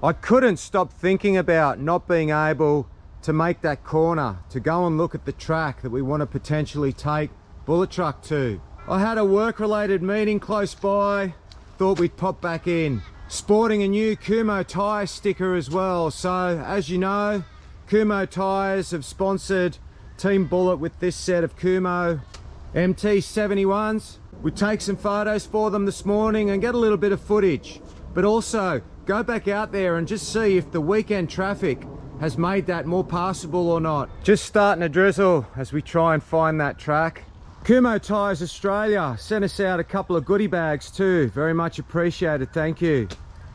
I couldn't stop thinking about not being able to make that corner, to go and look at the track that we want to potentially take Bullet Truck to. I had a work-related meeting close by, thought we'd pop back in. Sporting a new Kumho tyre sticker as well. So, as you know, Kumho tyres have sponsored Team Bullet with this set of Kumho MT71s. We take some photos for them this morning and get a little bit of footage, but also go back out there and just see if the weekend traffic has made that more passable or not. Just starting to drizzle as we try and find that track. Kumho Tyres Australia sent us out a couple of goodie bags too. Very much appreciated, thank you.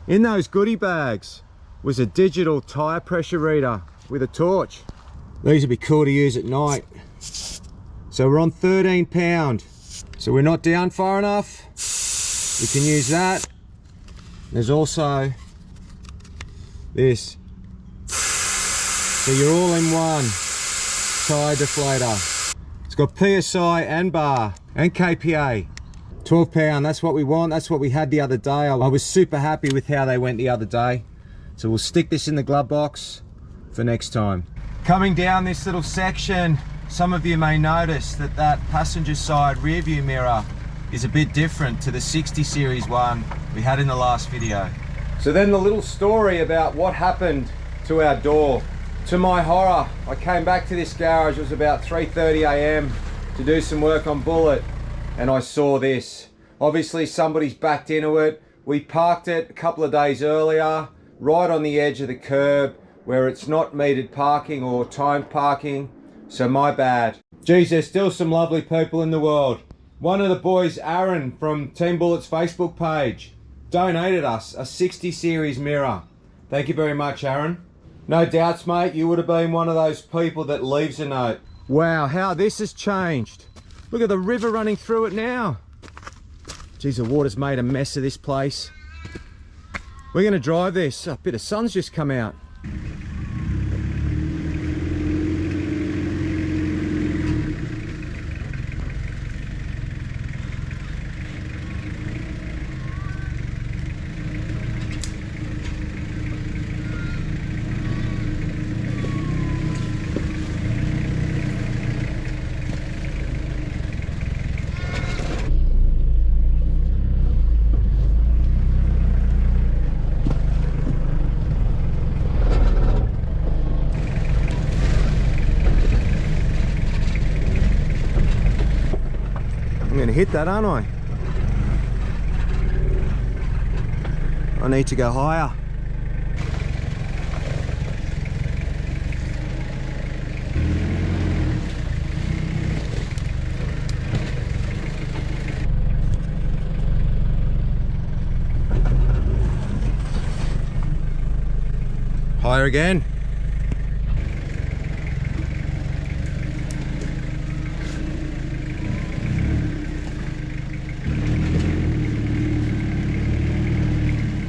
In those goodie bags was a digital tyre pressure reader with a torch. These would be cool to use at night. So we're on 13 pound. So we're not down far enough. We can use that. There's also this. So you're all in one tyre deflator. It's got PSI and bar and KPA. 12 pound, that's what we want. That's what we had the other day. I was super happy with how they went the other day. So we'll stick this in the glove box for next time. Coming down this little section, some of you may notice that that passenger side rear view mirror is a bit different to the 60 series one we had in the last video. So then the little story about what happened to our door. To my horror, I came back to this garage, it was about 3:30 AM to do some work on Bullet, and I saw this. Obviously somebody's backed into it. We parked it a couple of days earlier, right on the edge of the curb where it's not metered parking or timed parking, so my bad. Geez, there's still some lovely people in the world. One of the boys, Aaron from Team Bullet's Facebook page, donated us a 60 series mirror. Thank you very much, Aaron. No doubts, mate, you would have been one of those people that leaves a note. Wow, how this has changed. Look at the river running through it now. Geez, the water's made a mess of this place. We're gonna drive this. A bit of sun's just come out. I'm going to hit that, aren't I? I need to go higher. Higher again.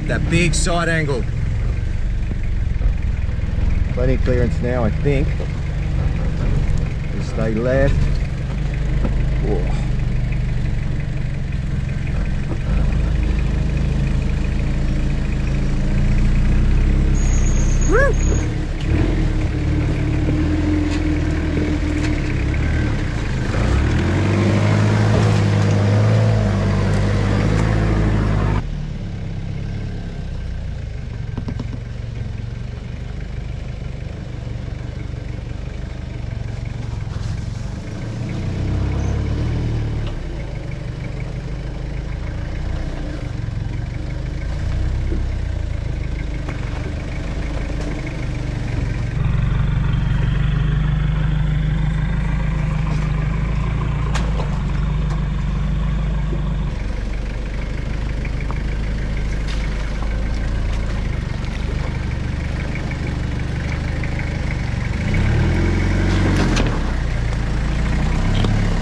That big side angle. Plenty of clearance now, I think. Just stay left. Whoa. Woo!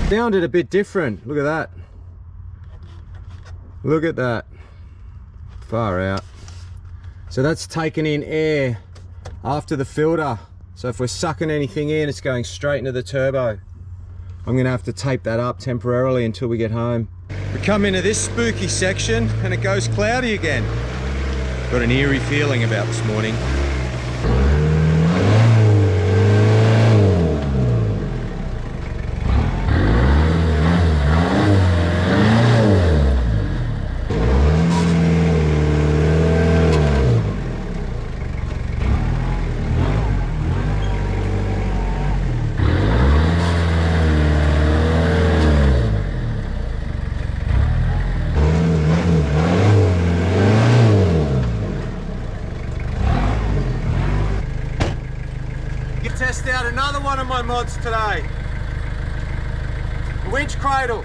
Sounded a bit different. Look at that. Look at that. Far out. So that's taking in air after the filter. So if we're sucking anything in, it's going straight into the turbo. I'm going to have to tape that up temporarily until we get home. We come into this spooky section and it goes cloudy again. Got an eerie feeling about this morning. Test out another one of my mods today. The winch cradle.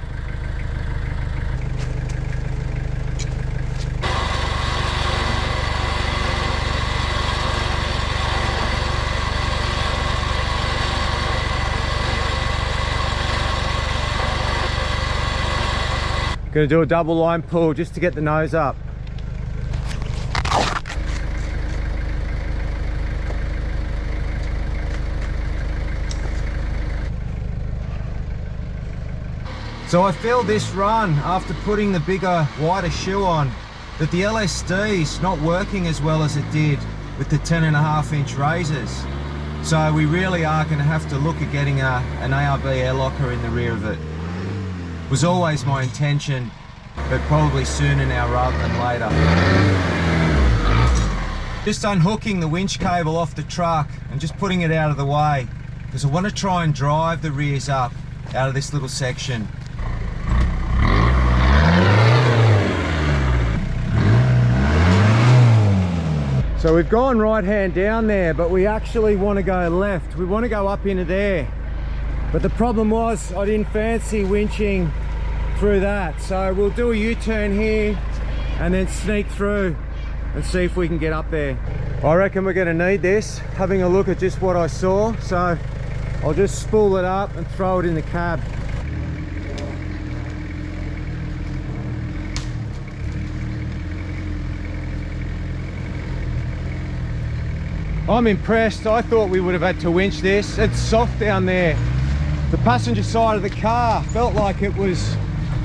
Gonna do a double line pull just to get the nose up. So I feel this run, after putting the bigger, wider shoe on, that the LSD's not working as well as it did with the 10.5-inch razors. So we really are going to have to look at getting an ARB air locker in the rear of it. It was always my intention, but probably sooner now rather than later. Just unhooking the winch cable off the truck and just putting it out of the way, because I want to try and drive the rears up out of this little section. So we've gone right hand down there, but we actually want to go left. We want to go up into there. But the problem was I didn't fancy winching through that. So we'll do a U-turn here and then sneak through and see if we can get up there. I reckon we're going to need this, having a look at just what I saw. So I'll just spool it up and throw it in the cab. I'm impressed. I thought we would have had to winch this. It's soft down there. The passenger side of the car felt like it was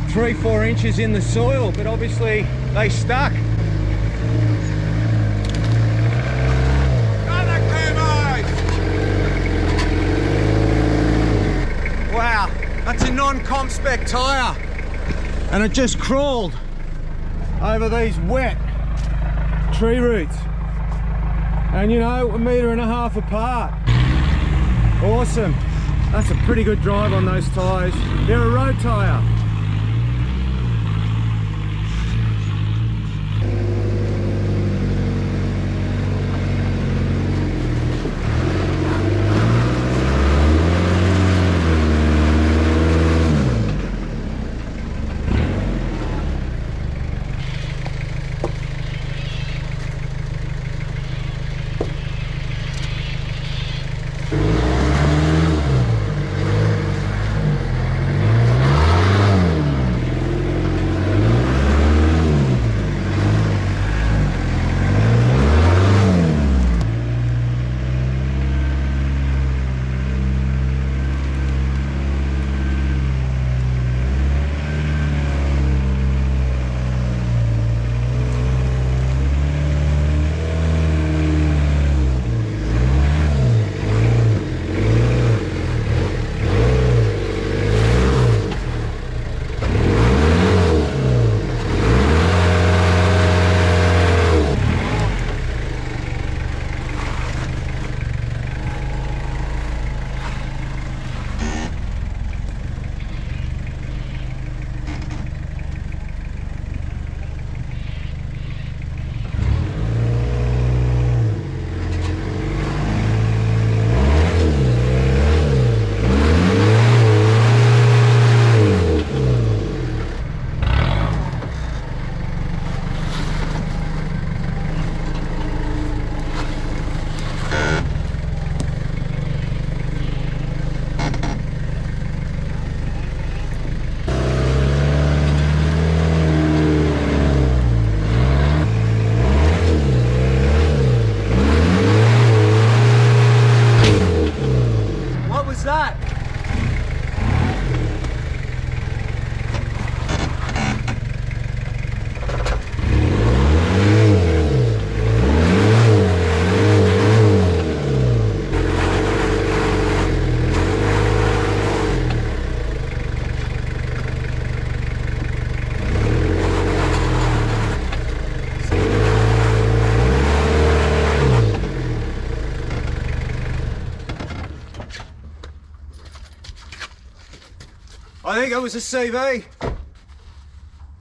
3-4 inches in the soil, but obviously they stuck. Wow, that's a non-comp spec tyre, and it just crawled over these wet tree roots. And you know, 1.5 meters apart. Awesome. That's a pretty good drive on those tyres. They're a road tyre. I think it was a CV.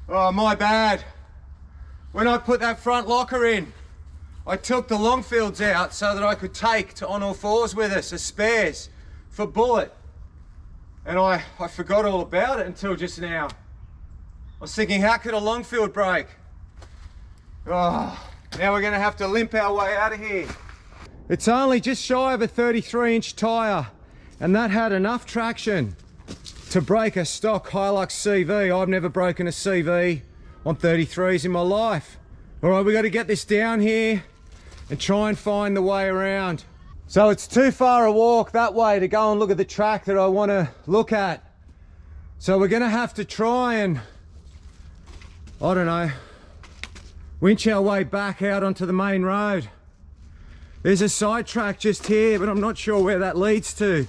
Oh, my bad. When I put that front locker in, I took the Longfields out so that I could take to on all fours with us as spares for bullet. And I forgot all about it until just now. I was thinking, how could a Longfield break? Oh, now we're gonna have to limp our way out of here. It's only just shy of a 33-inch tyre, and that had enough traction to break a stock Hilux CV. I've never broken a CV on 33s in my life. All right, we got to get this down here and try and find the way around. So it's too far a walk that way to go and look at the track that I want to look at. So we're going to have to try and, I don't know, winch our way back out onto the main road. There's a side track just here, but I'm not sure where that leads to.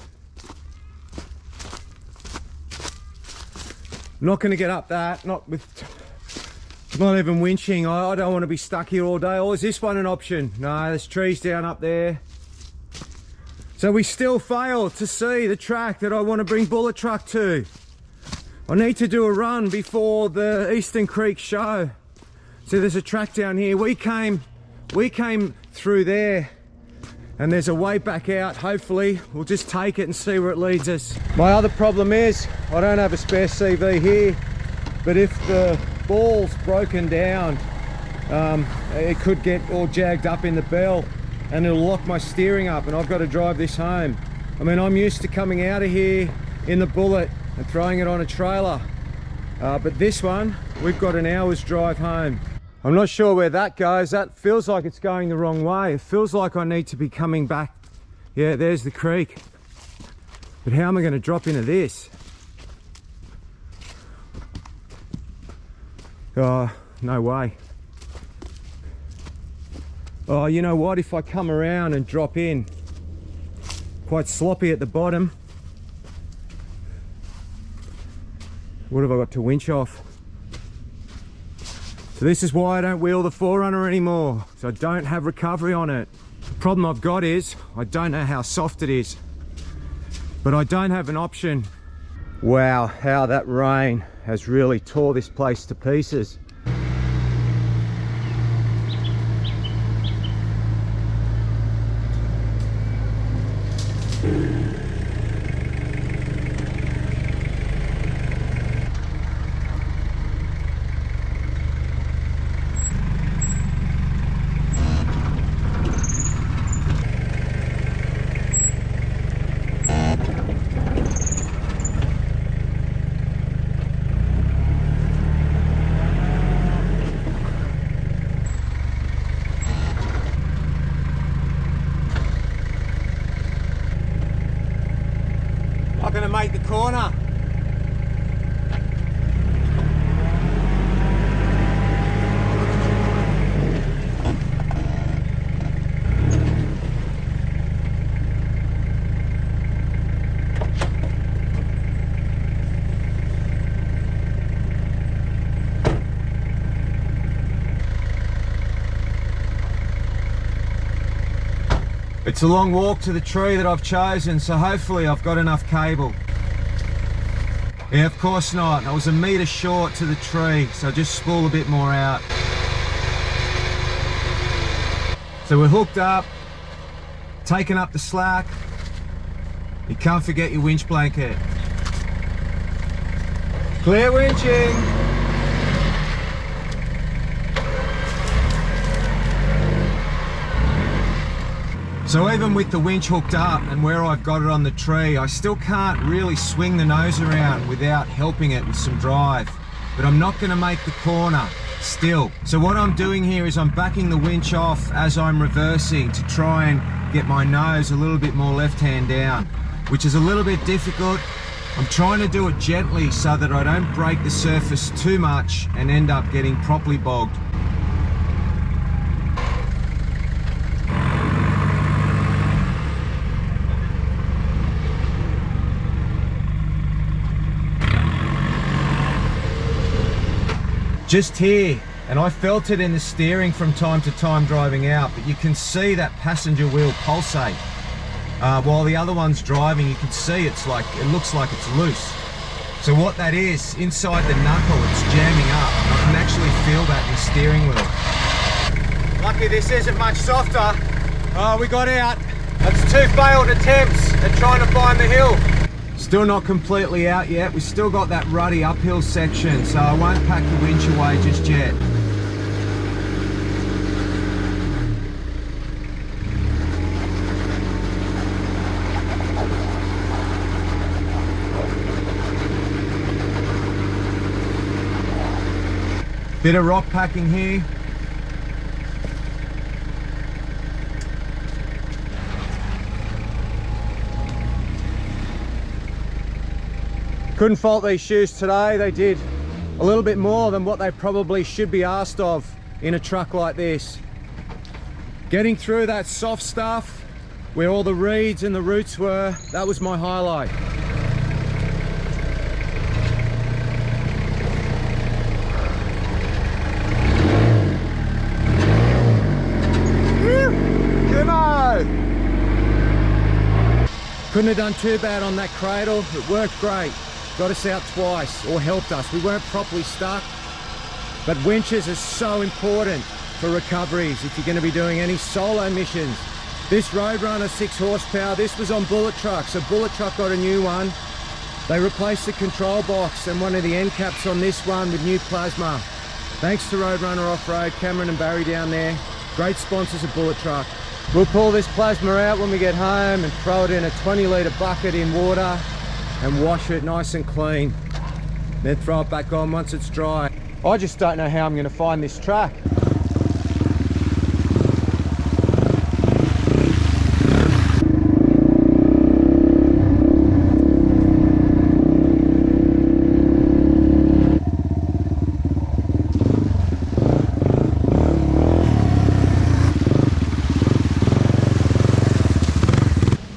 I'm not going to get up that, not even winching. I don't want to be stuck here all day. Or is this one an option? No, there's trees down up there. So we still fail to see the track that I want to bring Bullet Truck to. I need to do a run before the Eastern Creek show. See, there's a track down here. We came through there, and there's a way back out. Hopefully we'll just take it and see where it leads us. My other problem is I don't have a spare CV here, but if the ball's broken down, it could get all jagged up in the bell and it'll lock my steering up, and I've got to drive this home. I mean, I'm used to coming out of here in the Bullet and throwing it on a trailer, but this one, we've got an hour's drive home. I'm not sure where that goes. That feels like it's going the wrong way. It feels like I need to be coming back. Yeah, there's the creek. But how am I going to drop into this? Oh, no way. Oh, you know what? If I come around and drop in, quite sloppy at the bottom. What have I got to winch off? So this is why I don't wheel the 4Runner anymore, so I don't have recovery on it. The problem I've got is I don't know how soft it is, but I don't have an option. Wow, how that rain has really tore this place to pieces. Going to make the corner. It's a long walk to the tree that I've chosen, so hopefully I've got enough cable. Yeah, of course not. I was a metre short to the tree, so just spool a bit more out. So we're hooked up, taking up the slack. You can't forget your winch blanket. Clear winching. So even with the winch hooked up and where I've got it on the tree, I still can't really swing the nose around without helping it with some drive. But I'm not going to make the corner still. So what I'm doing here is I'm backing the winch off as I'm reversing to try and get my nose a little bit more left hand down, which is a little bit difficult. I'm trying to do it gently so that I don't break the surface too much and end up getting properly bogged. Just here, and I felt it in the steering from time to time driving out, but you can see that passenger wheel pulsate. While the other one's driving, you can see it's like, it looks like it's loose. So what that is, inside the knuckle, it's jamming up. I can actually feel that in the steering wheel. Lucky this isn't much softer. Oh, we got out. That's 2 failed attempts at trying to find the hill. Still not completely out yet. We still got that ruddy uphill section, so I won't pack the winch away just yet. Bit of rock packing here. Couldn't fault these shoes today. They did a little bit more than what they probably should be asked of in a truck like this. Getting through that soft stuff where all the reeds and the roots were, that was my highlight. Couldn't have done too bad on that cradle. It worked great. Got us out twice, or helped us. We weren't properly stuck, but winches are so important for recoveries if you're going to be doing any solo missions. This Roadrunner 6 horsepower, this was on Bullet Truck, so Bullet Truck got a new one. They replaced the control box and one of the end caps on this one with new plasma. Thanks to Roadrunner Off-Road, Cameron and Barry down there. Great sponsors of Bullet Truck. We'll pull this plasma out when we get home and throw it in a 20-litre bucket in water and wash it nice and clean. Then throw it back on once it's dry. I just don't know how I'm going to find this track.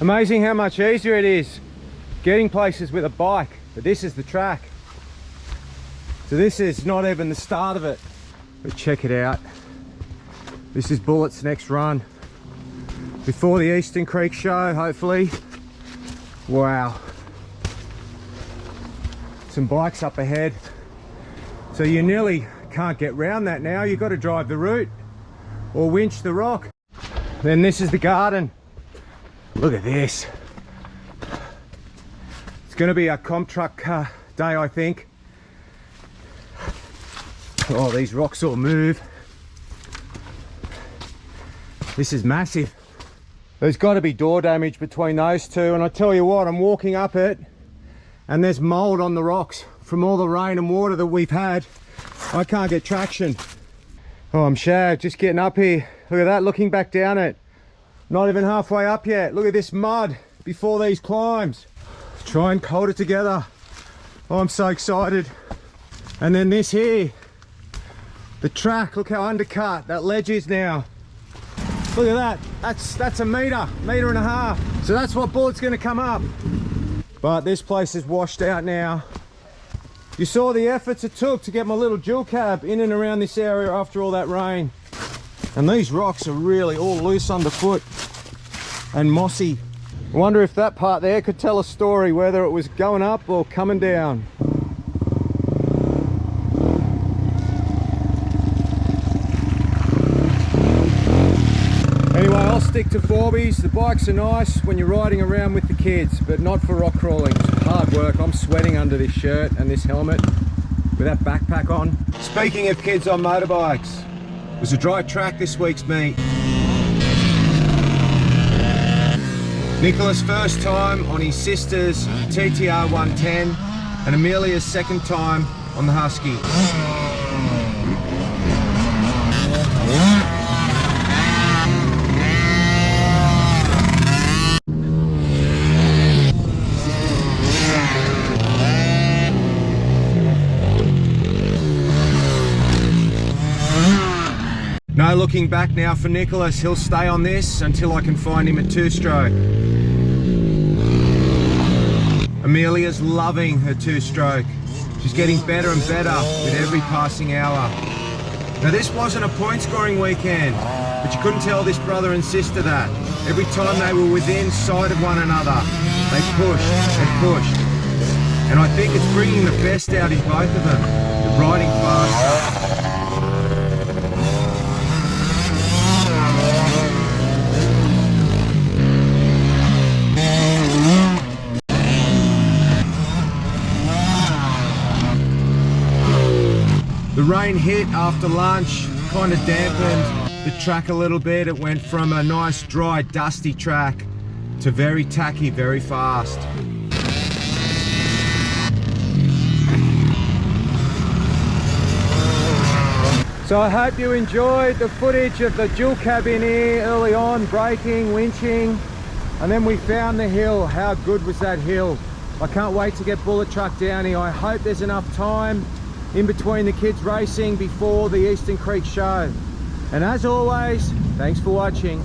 Amazing how much easier it is getting places with a bike, but this is the track. So this is not even the start of it. But check it out. This is Bullet's next run. Before the Eastern Creek show, hopefully. Wow. Some bikes up ahead. So you nearly can't get round that now. You've got to drive the route or winch the rock. Then this is the garden. Look at this. It's going to be a comp truck day, I think. Oh, these rocks all move. This is massive. There's got to be door damage between those two, and I tell you what, I'm walking up it and there's mold on the rocks from all the rain and water that we've had. I can't get traction. Oh, I'm shagged just getting up here. Look at that, looking back down it. Not even halfway up yet. Look at this mud before these climbs. Try and hold it together. Oh, I'm so excited. And then this here, the track, look how undercut that ledge is now. Look at that, that's a metre and a half. So that's what Bullet's gonna come up. But this place is washed out now. You saw the efforts it took to get my little dual cab in and around this area after all that rain. And these rocks are really all loose underfoot and mossy. I wonder if that part there could tell a story, whether it was going up or coming down. Anyway, I'll stick to 4Bs. The bikes are nice when you're riding around with the kids, but not for rock crawling. It's hard work. I'm sweating under this shirt and this helmet with that backpack on. Speaking of kids on motorbikes, it was a dry track this week's meet. Nicholas' first time on his sister's TTR 110 and Amelia's second time on the Husky. No looking back now for Nicholas. He'll stay on this until I can find him a 2-stroke. Amelia's loving her 2-stroke. She's getting better and better with every passing hour. Now this wasn't a point scoring weekend, but you couldn't tell this brother and sister that. Every time they were within sight of one another, they pushed and pushed. And I think it's bringing the best out in both of them. They're riding faster. The rain hit after lunch, kind of dampened the track a little bit. It went from a nice dry dusty track to very tacky, very fast. So I hope you enjoyed the footage of the dual cabin here early on, braking, winching, and then we found the hill. How good was that hill? I can't wait to get Bullet Truck down here. I hope there's enough time in between the kids racing before the Eastern Creek show. And as always, thanks for watching.